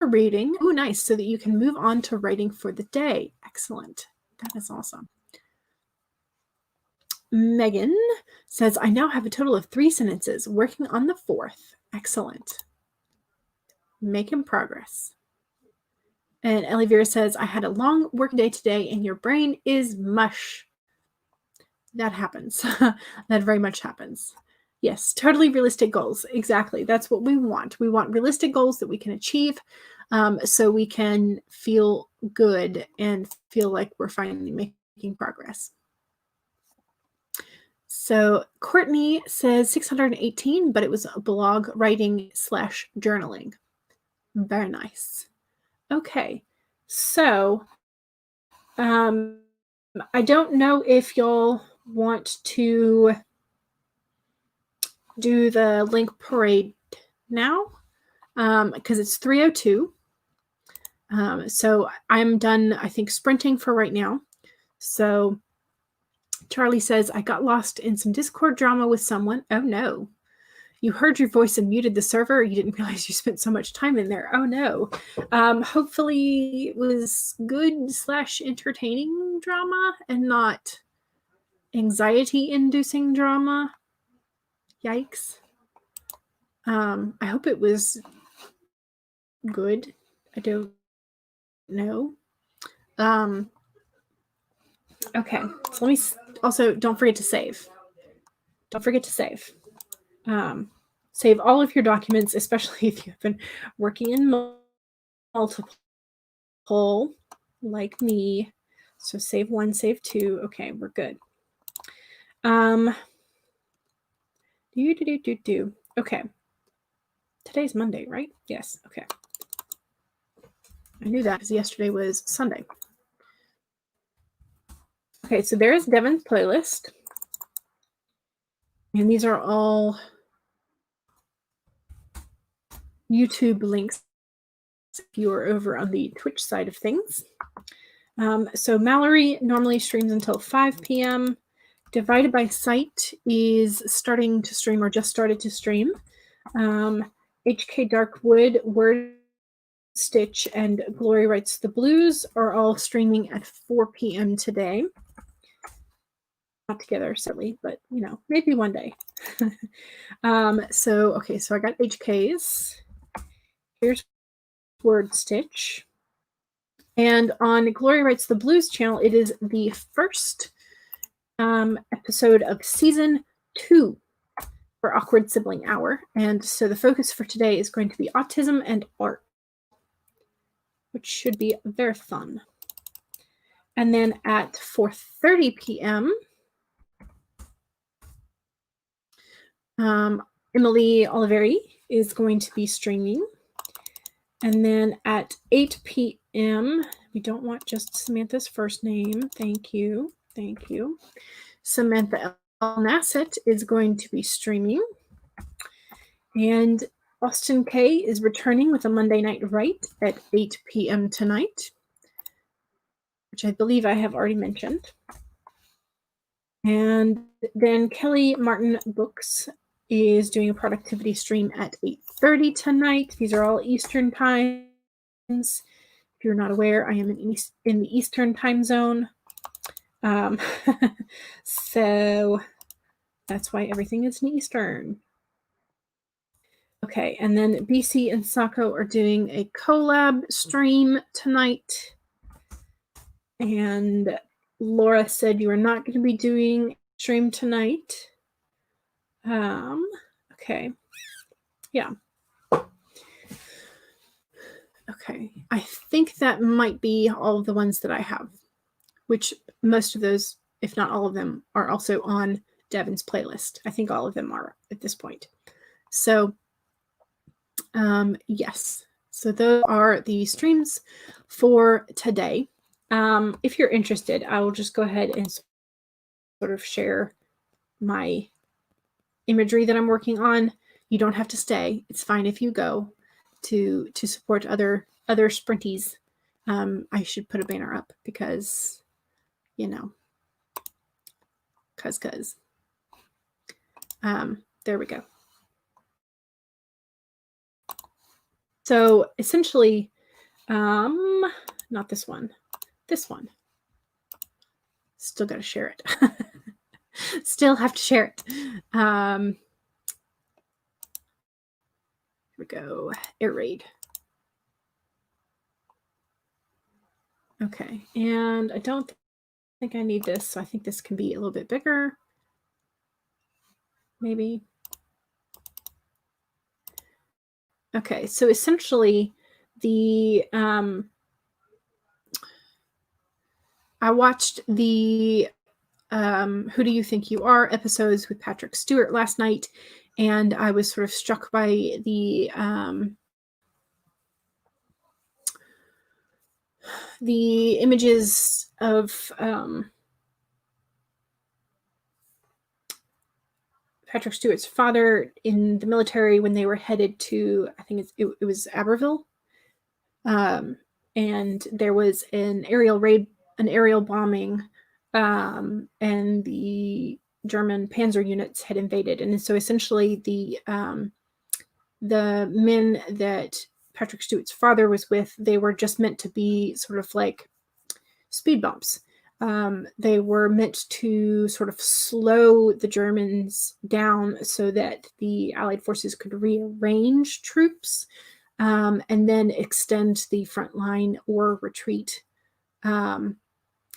reading. Ooh, nice. So that you can move on to writing for the day. Excellent. That is awesome. Megan says, I now have a total of 3 sentences, working on the 4th. Excellent. Making progress. And Ellie Vera says, I had a long work day today and your brain is mush. That happens. That very much happens. Yes, totally realistic goals. Exactly. That's what we want. We want realistic goals that we can achieve so we can feel good and feel like we're finally making progress. So Courtney says 618, but it was a blog writing / journaling. Very nice. Okay. So I don't know if y'all want to do the link parade now because it's 3:02. So I'm done, I think, sprinting for right now. So Charlie says, I got lost in some Discord drama with someone. Oh, no. You heard your voice and muted the server. You didn't realize you spent so much time in there. Oh, no. Hopefully it was good / entertaining drama and not anxiety-inducing drama. Yikes. I hope it was good. I don't know. Okay, so let me also, don't forget to save. Don't forget to save. Save all of your documents, especially if you've been working in multiple, like me. So save 1, save 2. Okay, we're good. Okay. Today's Monday, right? Yes. Okay. I knew that because yesterday was Sunday. Okay, so there's Devin's playlist. And these are all YouTube links if you are over on the Twitch side of things. So Mallory normally streams until 5 p.m. Divided by Sight is starting to stream or just started to stream. HK Darkwood, Word Stitch, and Glory Writes the Blues are all streaming at 4 p.m. today. Not together, silly, but you know, maybe one day. So I got HK's. Here's Word Stitch. And on Glory Writes the Blues channel, it is the first episode of season 2 for Awkward Sibling Hour. And so the focus for today is going to be autism and art, which should be very fun. And then at 4:30 p.m., Emily Oliveri is going to be streaming. And then at 8 p.m., we don't want just Samantha's first name. Thank you. Thank you. Samantha L. Nassett is going to be streaming. And Austin K is returning with a Monday Night Write at 8 p.m. tonight, which I believe I have already mentioned. And then Kelly Martin Books is doing a productivity stream at 8:30 tonight. These are all Eastern times. If you're not aware, I am in the Eastern time zone. So that's why everything is in Eastern. Okay, and then BC and Sako are doing a collab stream tonight. And Laura said you are not going to be doing a stream tonight. Okay. Yeah. Okay. I think that might be all of the ones that I have, which most of those, if not all of them, are also on Devin's playlist. I think all of them are at this point. So, yes. So those are the streams for today. If you're interested, I will just go ahead and sort of share my imagery that I'm working on. You don't have to stay. It's fine if you go to support other sprinties. I should put a banner up because, you know, cause. There we go. So essentially, not this one, this one. Still got to share it. Still have to share it. Here we go. Air raid. Okay, and I don't think I need this, so I think this can be a little bit bigger. Maybe. Okay, so essentially the I watched the Who Do You Think You Are episodes with Patrick Stewart last night, and I was sort of struck by the images of Patrick Stewart's father in the military when they were headed to, I think it was Aberville, and there was an aerial raid, an aerial bombing, and the German panzer units had invaded, and so essentially the men that Patrick Stewart's father was with, they were just meant to be sort of like speed bumps. They were meant to sort of slow the Germans down so that the Allied forces could rearrange troops and then extend the front line or retreat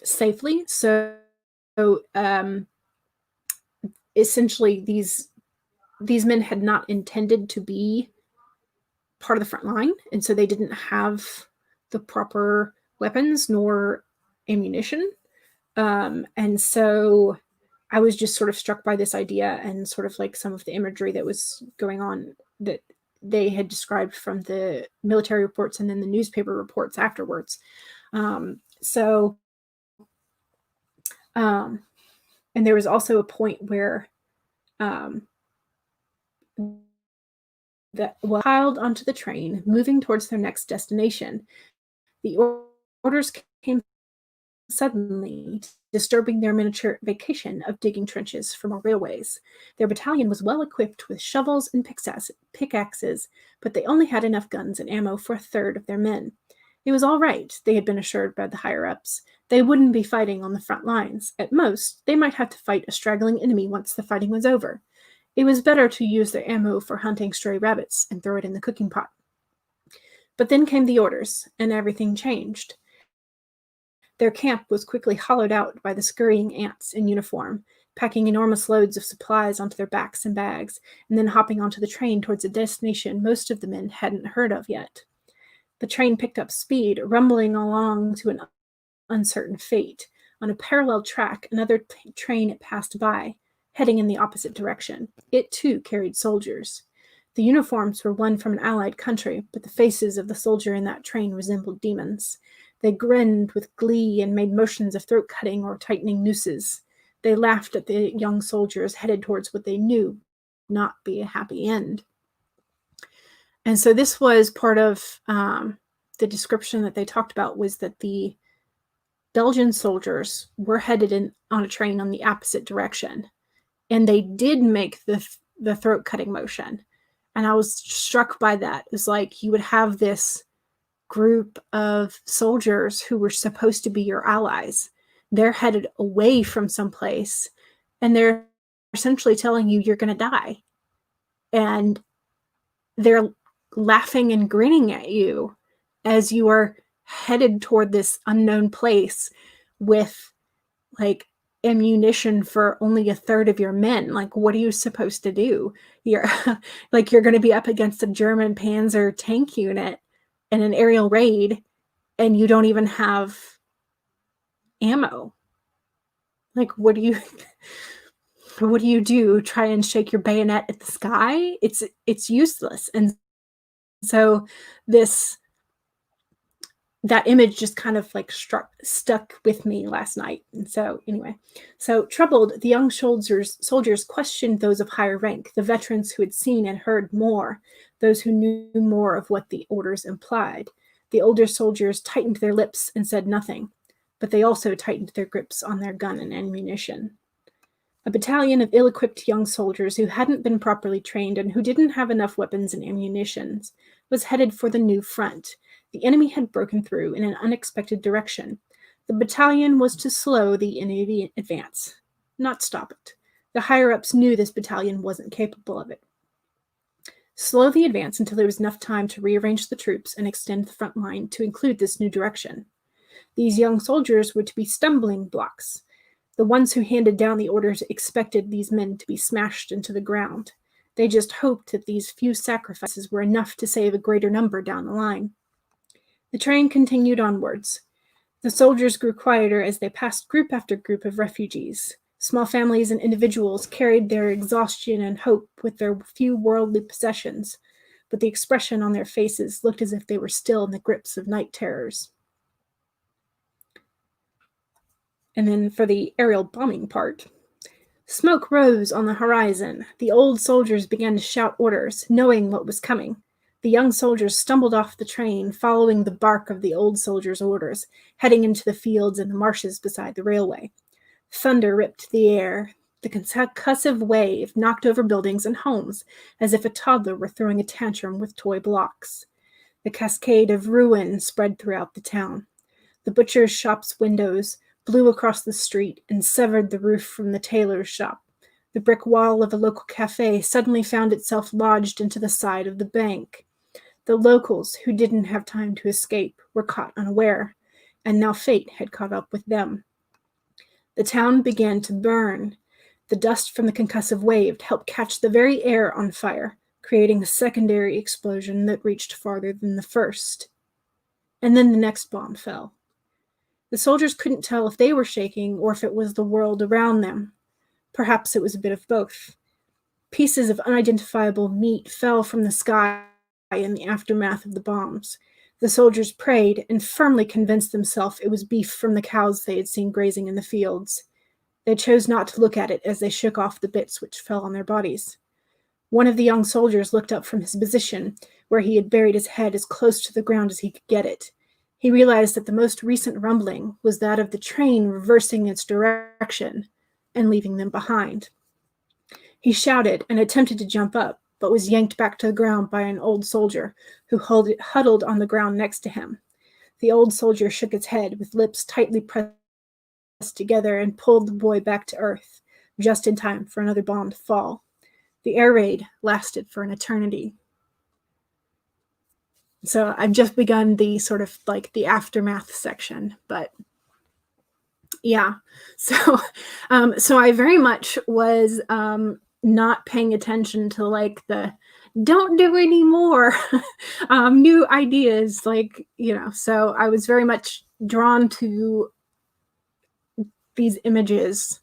safely. So essentially, these men had not intended to be part of the front line, and so they didn't have the proper weapons nor ammunition. And so I was just sort of struck by this idea and sort of like some of the imagery that was going on that they had described from the military reports and then the newspaper reports afterwards. And there was also a point where that was piled onto the train, moving towards their next destination. The orders came suddenly, disturbing their miniature vacation of digging trenches for more railways. Their battalion was well equipped with shovels and pickaxes, but they only had enough guns and ammo for a third of their men. It was all right, they had been assured by the higher-ups. They wouldn't be fighting on the front lines. At most, they might have to fight a straggling enemy once the fighting was over. It was better to use their ammo for hunting stray rabbits and throw it in the cooking pot. But then came the orders, and everything changed. Their camp was quickly hollowed out by the scurrying ants in uniform, packing enormous loads of supplies onto their backs and bags, and then hopping onto the train towards a destination most of the men hadn't heard of yet. The train picked up speed, rumbling along to an uncertain fate. On a parallel track, another train passed by, heading in the opposite direction. It, too, carried soldiers. The uniforms were one from an Allied country, but the faces of the soldier in that train resembled demons. They grinned with glee and made motions of throat-cutting or tightening nooses. They laughed at the young soldiers headed towards what they knew would not be a happy end. And so this was part of the description that they talked about, was that the Belgian soldiers were headed on a train on the opposite direction. And they did make the throat-cutting motion. And I was struck by that. It was like you would have this group of soldiers who were supposed to be your allies. They're headed away from someplace, and they're essentially telling you you're going to die. And they're laughing and grinning at you as you are headed toward this unknown place with like ammunition for only a third of your men. Like, what are you supposed to do? You're like, you're going to be up against a German Panzer tank unit in an aerial raid, and you don't even have ammo. Like, what do you do? Try and shake your bayonet at the sky? It's useless. And so that image just kind of like stuck with me last night. And so anyway, so troubled, the young soldiers questioned those of higher rank, the veterans who had seen and heard more, those who knew more of what the orders implied. The older soldiers tightened their lips and said nothing, but they also tightened their grips on their gun and ammunition. A battalion of ill-equipped young soldiers who hadn't been properly trained and who didn't have enough weapons and ammunition was headed for the new front. The enemy had broken through in an unexpected direction. The battalion was to slow the enemy advance, not stop it. The higher-ups knew this battalion wasn't capable of it. Slow the advance until there was enough time to rearrange the troops and extend the front line to include this new direction. These young soldiers were to be stumbling blocks. The ones who handed down the orders expected these men to be smashed into the ground. They just hoped that these few sacrifices were enough to save a greater number down the line. The train continued onwards. The soldiers grew quieter as they passed group after group of refugees. Small families and individuals carried their exhaustion and hope with their few worldly possessions, but the expression on their faces looked as if they were still in the grips of night terrors. And then for the aerial bombing part, smoke rose on the horizon. The old soldiers began to shout orders, knowing what was coming. The young soldiers stumbled off the train, following the bark of the old soldiers' orders, heading into the fields and the marshes beside the railway. Thunder ripped the air. The concussive wave knocked over buildings and homes, as if a toddler were throwing a tantrum with toy blocks. The cascade of ruin spread throughout the town. The butcher's shop's windows blew across the street and severed the roof from the tailor's shop. The brick wall of a local cafe suddenly found itself lodged into the side of the bank. The locals, who didn't have time to escape, were caught unaware, and now fate had caught up with them. The town began to burn. The dust from the concussive wave helped catch the very air on fire, creating a secondary explosion that reached farther than the first. And then the next bomb fell. The soldiers couldn't tell if they were shaking or if it was the world around them. Perhaps it was a bit of both. Pieces of unidentifiable meat fell from the sky in the aftermath of the bombs. The soldiers prayed and firmly convinced themselves it was beef from the cows they had seen grazing in the fields. They chose not to look at it as they shook off the bits which fell on their bodies. One of the young soldiers looked up from his position, where he had buried his head as close to the ground as he could get it. He realized that the most recent rumbling was that of the train reversing its direction and leaving them behind. He shouted and attempted to jump up, but was yanked back to the ground by an old soldier who huddled on the ground next to him. The old soldier shook his head with lips tightly pressed together and pulled the boy back to earth, just in time for another bomb to fall. The air raid lasted for an eternity. So I've just begun the sort of like the aftermath section, but yeah. So I very much was not paying attention to like the don't do any more new ideas, like, you know, so I was very much drawn to these images,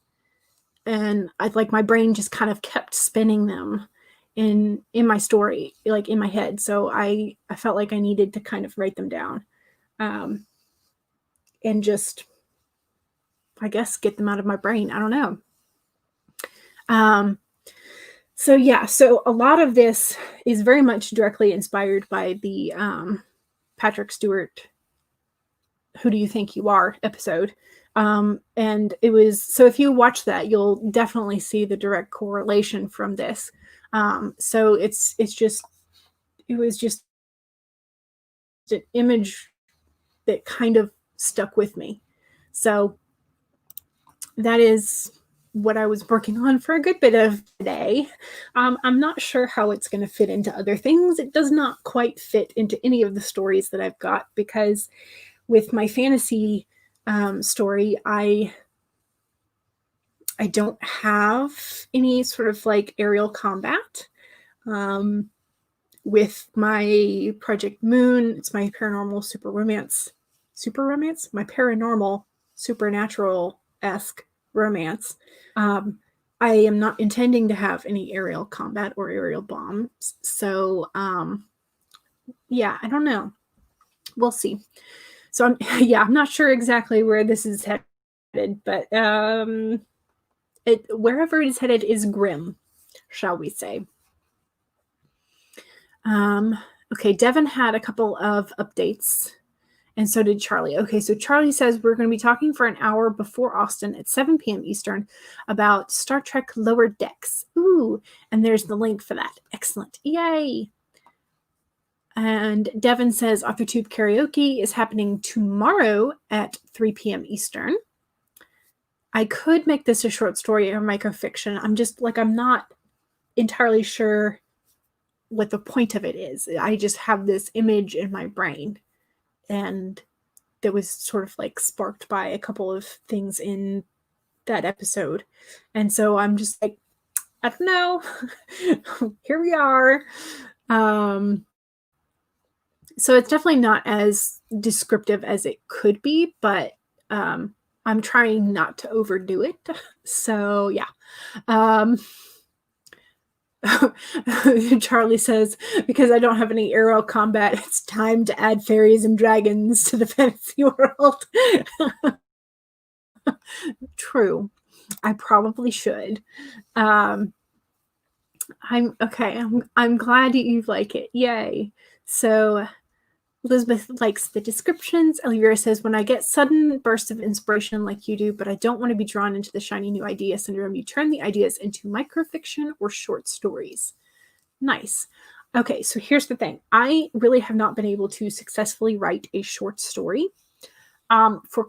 and I like my brain just kind of kept spinning them in my story, like in my head. So I felt like I needed to kind of write them down, and just, I guess, get them out of my brain. I don't know. So yeah, so a lot of this is very much directly inspired by the Patrick Stewart "Who Do You Think You Are" episode. And it was, so if you watch that, you'll definitely see the direct correlation from this. So it was just an image that kind of stuck with me. So that is what I was working on for a good bit of today. I'm not sure how it's going to fit into other things. It does not quite fit into any of the stories that I've got, because with my fantasy story, I don't have any sort of like aerial combat. With my Project Moon, it's my paranormal my paranormal supernatural-esque romance. I am not intending to have any aerial combat or aerial bombs. So yeah, I don't know. We'll see. So I'm not sure exactly where this is headed, but wherever it is headed is grim, shall we say. Okay, Devin had a couple of updates, and so did Charlie. Okay, so Charlie says we're going to be talking for an hour before Austin at 7 p.m. Eastern about Star Trek Lower Decks. Ooh, and there's the link for that. Excellent. Yay! And Devin says AuthorTube karaoke is happening tomorrow at 3 p.m. Eastern. I could make this a short story or microfiction. I'm not entirely sure what the point of it is. I just have this image in my brain, and that was sort of like sparked by a couple of things in that episode. And so I'm just like, I don't know. Here we are. So it's definitely not as descriptive as it could be, but I'm trying not to overdo it. So yeah. Charlie says, because I don't have any aerial combat, it's time to add fairies and dragons to the fantasy world. True. I probably should. I'm glad you like it. Yay. So Elizabeth likes the descriptions. Elvira says, when I get sudden bursts of inspiration like you do, but I don't want to be drawn into the shiny new idea syndrome, you turn the ideas into microfiction or short stories. Nice. Okay, so here's the thing. I really have not been able to successfully write a short story. for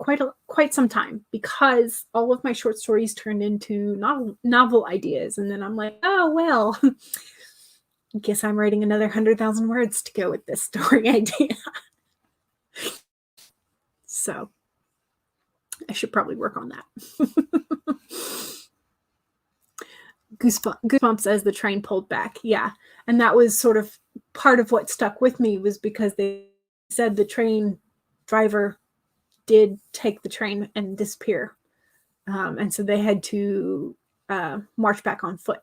quite some time, because all of my short stories turned into novel ideas. And then I'm like, oh, well, I guess I'm writing another 100,000 words to go with this story idea. So I should probably work on that. Goosebumps as the train pulled back. Yeah. And that was sort of part of what stuck with me, was because they said the train driver did take the train and disappear. And so they had to march back on foot.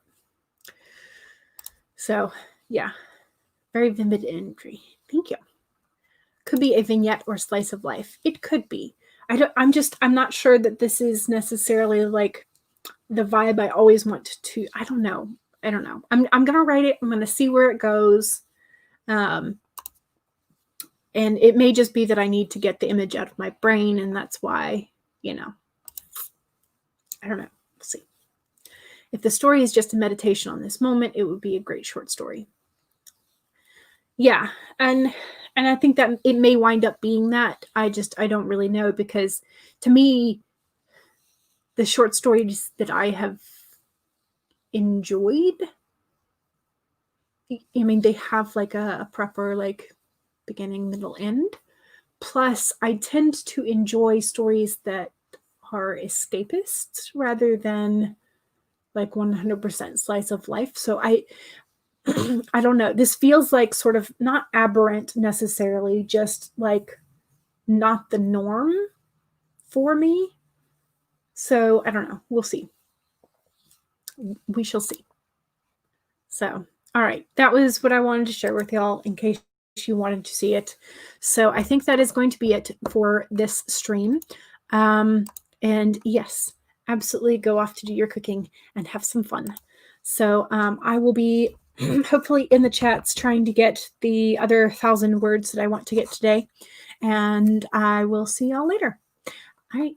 So yeah, very vivid imagery. Thank you. Could be a vignette or slice of life. It could be. I'm not sure that this is necessarily like the vibe I always want to. I don't know. I'm going to write it. I'm going to see where it goes. And it may just be that I need to get the image out of my brain, and that's why, I don't know. We'll see. If the story is just a meditation on this moment, it would be a great short story. Yeah. And I think that it may wind up being that. I don't really know, because to me, the short stories that I have enjoyed, I mean, they have like a proper like beginning, middle, end. Plus, I tend to enjoy stories that are escapist rather than like 100% slice of life. So I don't know. This feels like sort of not aberrant necessarily, just like not the norm for me. So I don't know. We'll see. We shall see. So, all right. That was what I wanted to share with y'all in case you wanted to see it. So I think that is going to be it for this stream. And yes, absolutely go off to do your cooking and have some fun. So I will be hopefully in the chats trying to get the other 1,000 words that I want to get today. And I will see y'all later. All right.